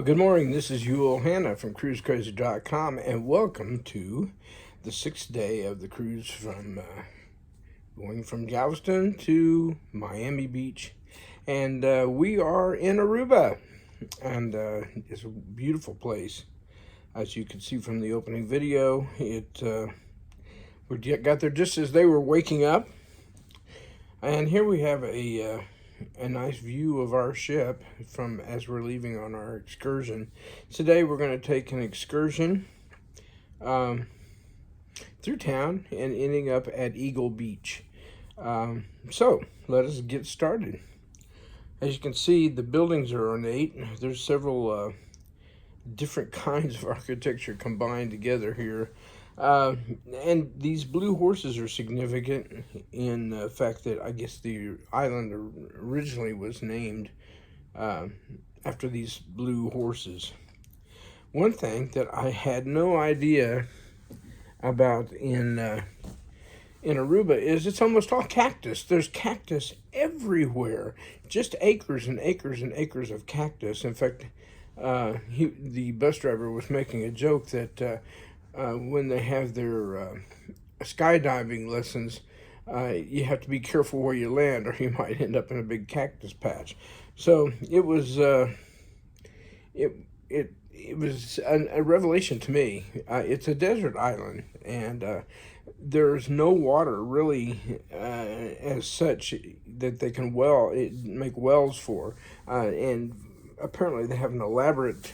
Well, good morning. This is Yul Hanna from CruiseCrazy.com, and welcome to the 6th day of the cruise from going from Galveston to Miami Beach. And we are in Aruba, and it's a beautiful place. As you can see from the opening video, we got there just as they were waking up. And here we have a nice view of our ship from as we're leaving on our excursion. Today we're going to take an excursion through town and ending up at Eagle Beach. So let us get started. As you can see, the buildings are ornate. There's several different kinds of architecture combined together here. And these blue horses are significant in the fact that I guess the island originally was named after these blue horses. One thing that I had no idea about in Aruba is it's almost all cactus. There's cactus everywhere, just acres and acres and acres of cactus. In fact, the bus driver was making a joke that when they have their skydiving lessons, you have to be careful where you land, or you might end up in a big cactus patch. So it was it was a revelation to me. It's a desert island, and there's no water really as such that they can make wells for, and apparently they have an elaborate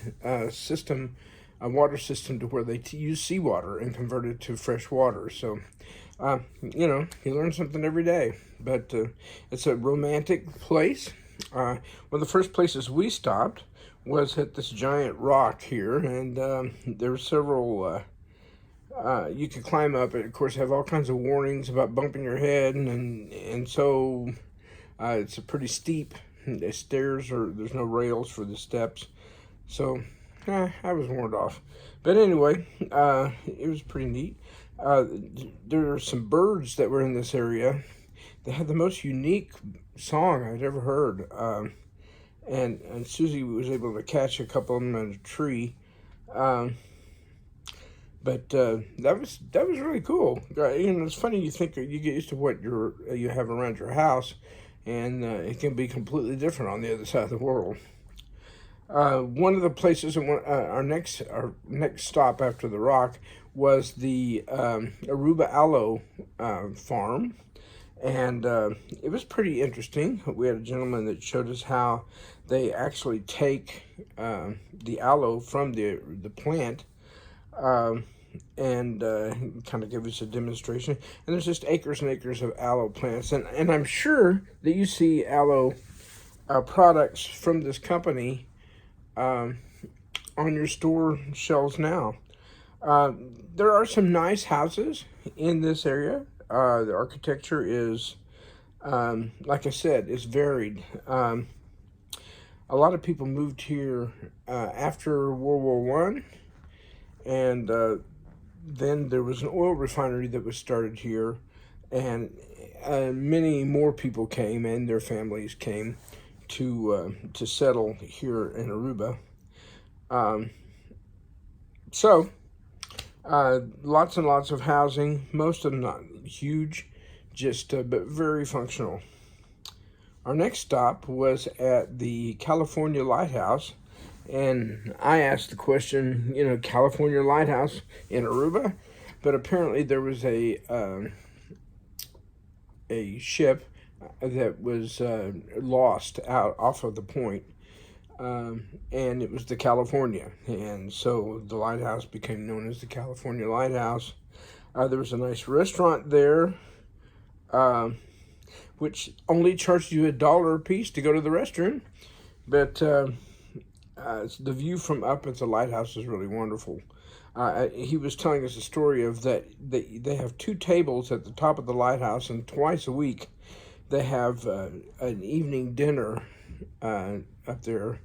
system, a water system to where they use seawater and convert it to fresh water. So, you learn something every day. But it's a romantic place. One of the first places we stopped was at this giant rock here, and there were several. You could climb up it. Of course, have all kinds of warnings about bumping your head, and so it's a pretty steep. The stairs there's no rails for the steps, so I was warned off. But anyway, it was pretty neat. There are some birds that were in this area. They had the most unique song I'd ever heard, and Susie was able to catch a couple of them in a tree. But that was really cool. It's funny, you think you get used to what you have around your house, and it can be completely different on the other side of the world. One of the places, our next stop after the rock was the Aruba Aloe farm, and it was pretty interesting. We had a gentleman that showed us how they actually take the aloe from the plant, and kind of give us a demonstration. And there's just acres and acres of aloe plants, and I'm sure that you see aloe products from this company on your store shelves now. There are some nice houses in this area. The architecture is, like I said, is varied. A lot of people moved here after World War I, and then there was an oil refinery that was started here, and many more people came, and their families came to settle here in Aruba. So lots and lots of housing, most of them not huge, just but very functional. Our next stop was at the California Lighthouse, and I asked the question, California Lighthouse in Aruba, but apparently there was a ship that was lost out off of the point, and it was the California, and so the lighthouse became known as the California Lighthouse. There was a nice restaurant there, which only charged you $1 a piece to go to the restroom, but the view from up at the lighthouse is really wonderful. He was telling us a story of that they have 2 tables at the top of the lighthouse, and twice a week they have an evening dinner up there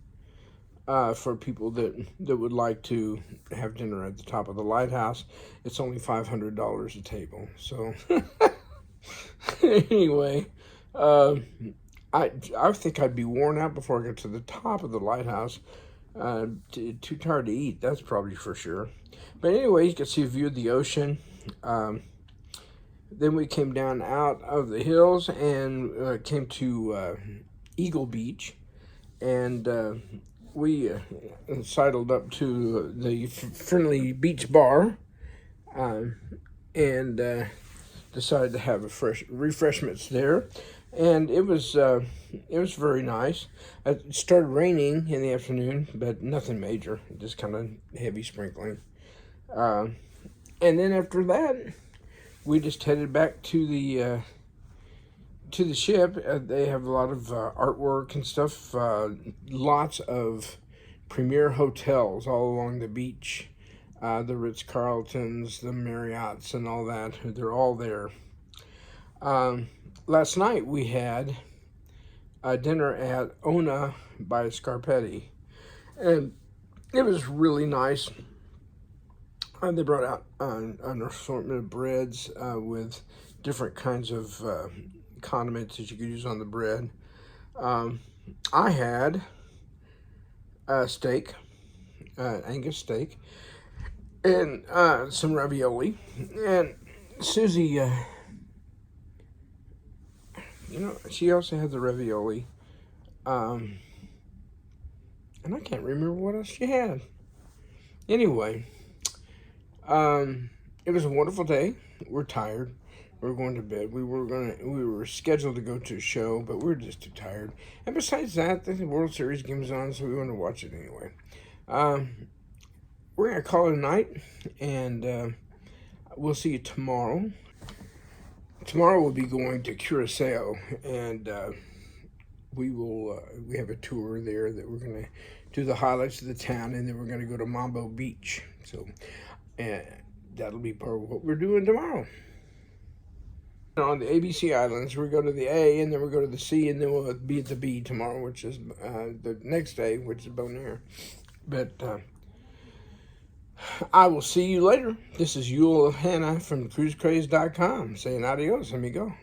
for people that would like to have dinner at the top of the lighthouse. It's only $500 a table. So anyway, I think I'd be worn out before I get to the top of the lighthouse. Too tired to eat, that's probably for sure. But anyway, you can see a view of the ocean. Then we came down out of the hills and came to Eagle Beach, and we sidled up to the friendly beach bar, and decided to have a fresh refreshments there, and it was very nice. It started raining in the afternoon, but nothing major, just kind of heavy sprinkling. And then after that, we just headed back to the ship. They have a lot of artwork and stuff. Lots of premier hotels all along the beach. The Ritz-Carltons, the Marriotts, and all that. They're all there. Last night we had a dinner at Ona by Scarpetti, and it was really nice. They brought out an assortment of breads with different kinds of condiments that you could use on the bread. I had a steak, Angus steak, and some ravioli. And Susie, she also had the ravioli. And I can't remember what else she had. Anyway, it was a wonderful day. We're tired. We're going to bed. We were scheduled to go to a show, but we were just too tired. And besides that, the World Series game is on, so we want to watch it anyway. We're gonna call it a night, and we'll see you tomorrow. Tomorrow we'll be going to Curacao, and we have a tour there that we're gonna do the highlights of the town, and then we're gonna go to Mambo Beach. So, that'll be part of what we're doing tomorrow. On the ABC Islands, we go to the A, and then we go to the C, and then we'll be at the B tomorrow, which is the next day, which is Bonaire. But I will see you later. This is Yul Hannah from CruiseCraze.com saying adios. Let me go.